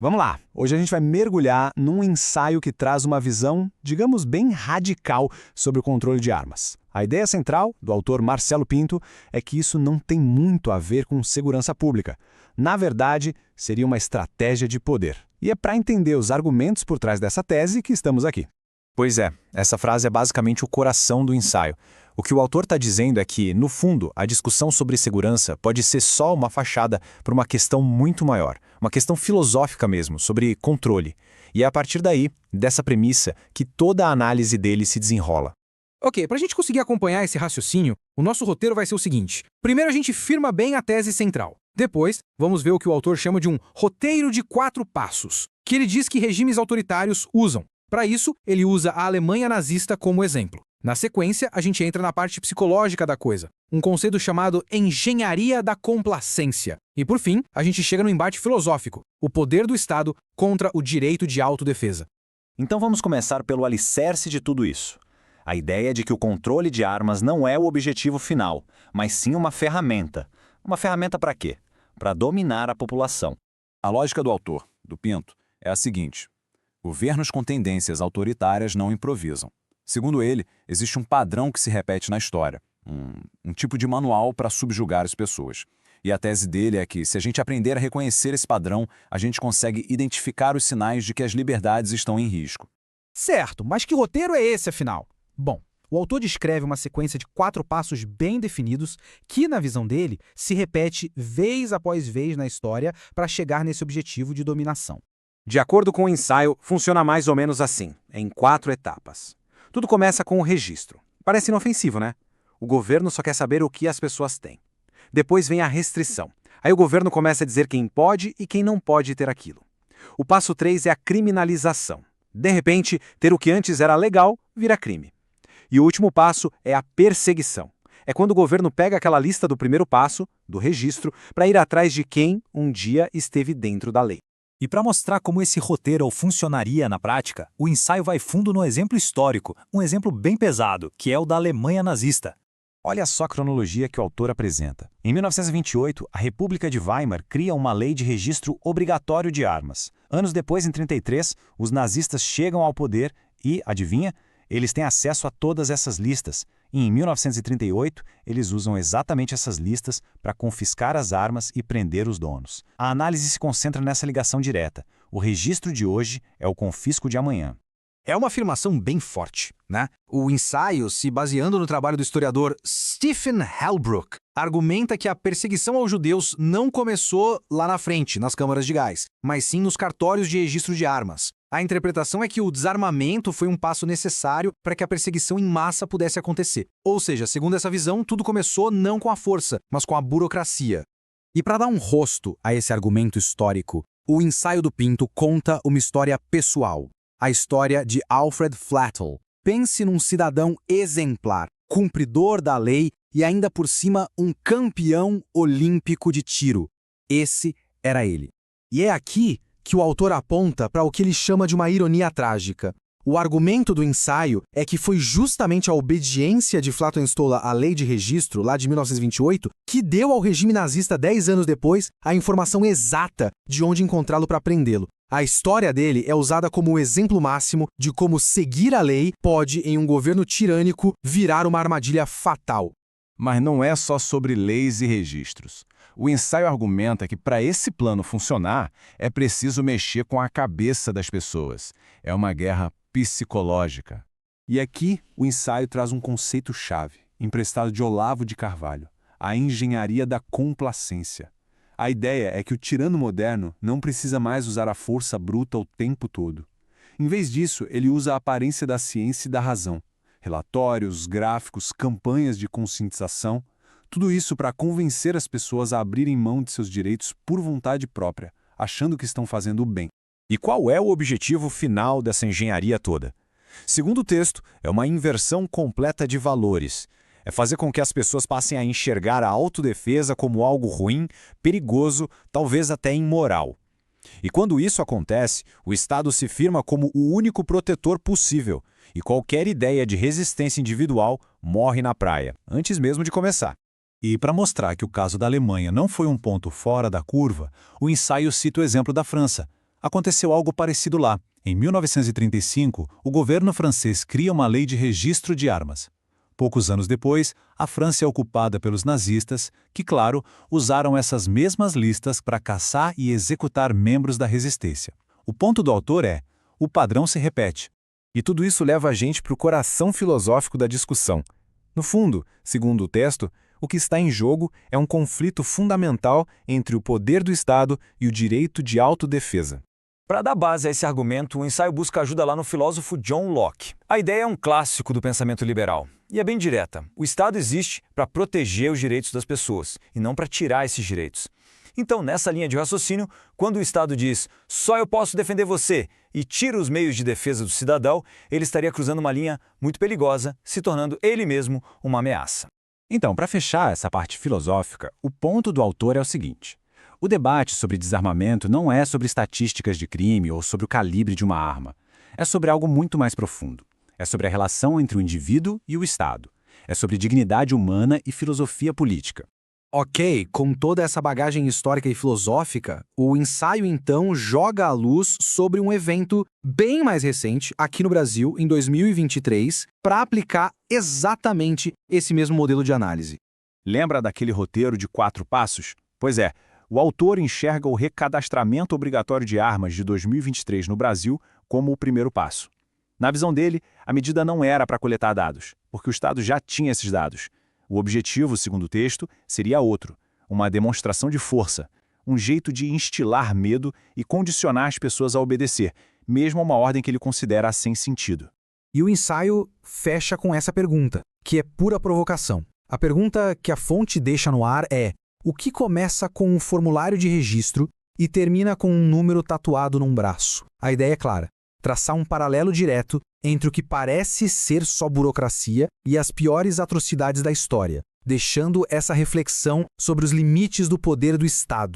Vamos lá! Hoje a gente vai mergulhar num ensaio que traz uma visão, digamos, bem radical sobre o controle de armas. A ideia central, do autor Marcelo Pinto, é que isso não tem muito a ver com segurança pública. Na verdade, seria uma estratégia de poder. E é para entender os argumentos por trás dessa tese que estamos aqui. Pois é, essa frase é basicamente o coração do ensaio. O que o autor está dizendo é que, no fundo, a discussão sobre segurança pode ser só uma fachada para uma questão muito maior, uma questão filosófica mesmo, sobre controle. E é a partir daí, dessa premissa, que toda a análise dele se desenrola. Ok, para a gente conseguir acompanhar esse raciocínio, o nosso roteiro vai ser o seguinte. Primeiro a gente firma bem a tese central. Depois, vamos ver o que o autor chama de um roteiro de 4 passos, que ele diz que regimes autoritários usam. Para isso, ele usa a Alemanha nazista como exemplo. Na sequência, a gente entra na parte psicológica da coisa, um conceito chamado engenharia da complacência. E por fim, a gente chega no embate filosófico, o poder do Estado contra o direito de autodefesa. Então vamos começar pelo alicerce de tudo isso. A ideia de que o controle de armas não é o objetivo final, mas sim uma ferramenta. Uma ferramenta para quê? Para dominar a população. A lógica do autor, do Pinto, é a seguinte. Governos com tendências autoritárias não improvisam. Segundo ele, existe um padrão que se repete na história, um tipo de manual para subjugar as pessoas. E a tese dele é que, se a gente aprender a reconhecer esse padrão, a gente consegue identificar os sinais de que as liberdades estão em risco. Certo, mas que roteiro é esse, afinal? Bom, o autor descreve uma sequência de 4 passos bem definidos que, na visão dele, se repete vez após vez na história para chegar nesse objetivo de dominação. De acordo com o ensaio, funciona mais ou menos assim, em 4 etapas. Tudo começa com o registro. Parece inofensivo, né? O governo só quer saber o que as pessoas têm. Depois vem a restrição. Aí o governo começa a dizer quem pode e quem não pode ter aquilo. O passo 3 é a criminalização. De repente, ter o que antes era legal vira crime. E o último passo é a perseguição. É quando o governo pega aquela lista do primeiro passo, do registro, para ir atrás de quem um dia esteve dentro da lei. E para mostrar como esse roteiro funcionaria na prática, o ensaio vai fundo no exemplo histórico, um exemplo bem pesado, que é o da Alemanha nazista. Olha só a cronologia que o autor apresenta. Em 1928, a República de Weimar cria uma lei de registro obrigatório de armas. Anos depois, em 1933, os nazistas chegam ao poder e, adivinha, eles têm acesso a todas essas listas. E em 1938, eles usam exatamente essas listas para confiscar as armas e prender os donos. A análise se concentra nessa ligação direta. O registro de hoje é o confisco de amanhã. É uma afirmação bem forte, né? O ensaio, se baseando no trabalho do historiador Stephen Halbrook, argumenta que a perseguição aos judeus não começou lá na frente, nas câmaras de gás, mas sim nos cartórios de registro de armas. A interpretação é que o desarmamento foi um passo necessário para que a perseguição em massa pudesse acontecer. Ou seja, segundo essa visão, tudo começou não com a força, mas com a burocracia. E para dar um rosto a esse argumento histórico, o ensaio do Pinto conta uma história pessoal. A história de Alfred Flattel. Pense num cidadão exemplar, cumpridor da lei e ainda por cima um campeão olímpico de tiro. Esse era ele. E é aqui que o autor aponta para o que ele chama de uma ironia trágica. O argumento do ensaio é que foi justamente a obediência de Flattenstola à lei de registro, lá de 1928, que deu ao regime nazista 10 anos depois a informação exata de onde encontrá-lo para prendê-lo. A história dele é usada como o exemplo máximo de como seguir a lei pode, em um governo tirânico, virar uma armadilha fatal. Mas não é só sobre leis e registros. O ensaio argumenta que, para esse plano funcionar, é preciso mexer com a cabeça das pessoas. É uma guerra psicológica. E aqui, o ensaio traz um conceito-chave, emprestado de Olavo de Carvalho, a engenharia da complacência. A ideia é que o tirano moderno não precisa mais usar a força bruta o tempo todo. Em vez disso, ele usa a aparência da ciência e da razão. Relatórios, gráficos, campanhas de conscientização, tudo isso para convencer as pessoas a abrirem mão de seus direitos por vontade própria, achando que estão fazendo o bem. E qual é o objetivo final dessa engenharia toda? Segundo o texto, é uma inversão completa de valores. É fazer com que as pessoas passem a enxergar a autodefesa como algo ruim, perigoso, talvez até imoral. E quando isso acontece, o Estado se firma como o único protetor possível, e qualquer ideia de resistência individual morre na praia, antes mesmo de começar. E para mostrar que o caso da Alemanha não foi um ponto fora da curva, o ensaio cita o exemplo da França. Aconteceu algo parecido lá. Em 1935, o governo francês cria uma lei de registro de armas. Poucos anos depois, a França é ocupada pelos nazistas, que, claro, usaram essas mesmas listas para caçar e executar membros da resistência. O ponto do autor é: o padrão se repete. E tudo isso leva a gente para o coração filosófico da discussão. No fundo, segundo o texto, o que está em jogo é um conflito fundamental entre o poder do Estado e o direito de autodefesa. Para dar base a esse argumento, o ensaio busca ajuda lá no filósofo John Locke. A ideia é um clássico do pensamento liberal e é bem direta. O Estado existe para proteger os direitos das pessoas e não para tirar esses direitos. Então, nessa linha de raciocínio, quando o Estado diz "só eu posso defender você" e tira os meios de defesa do cidadão, ele estaria cruzando uma linha muito perigosa, se tornando ele mesmo uma ameaça. Então, para fechar essa parte filosófica, o ponto do autor é o seguinte: o debate sobre desarmamento não é sobre estatísticas de crime ou sobre o calibre de uma arma. É sobre algo muito mais profundo. É sobre a relação entre o indivíduo e o Estado. É sobre dignidade humana e filosofia política. Ok, com toda essa bagagem histórica e filosófica, o ensaio então joga a luz sobre um evento bem mais recente aqui no Brasil, em 2023, para aplicar exatamente esse mesmo modelo de análise. Lembra daquele roteiro de 4 passos? Pois é, o autor enxerga o recadastramento obrigatório de armas de 2023 no Brasil como o primeiro passo. Na visão dele, a medida não era para coletar dados, porque o Estado já tinha esses dados. O objetivo, segundo o texto, seria outro: uma demonstração de força, um jeito de instilar medo e condicionar as pessoas a obedecer, mesmo a uma ordem que ele considera sem sentido. E o ensaio fecha com essa pergunta, que é pura provocação. A pergunta que a fonte deixa no ar é: o que começa com um formulário de registro e termina com um número tatuado num braço? A ideia é clara: traçar um paralelo direto entre o que parece ser só burocracia e as piores atrocidades da história, deixando essa reflexão sobre os limites do poder do Estado,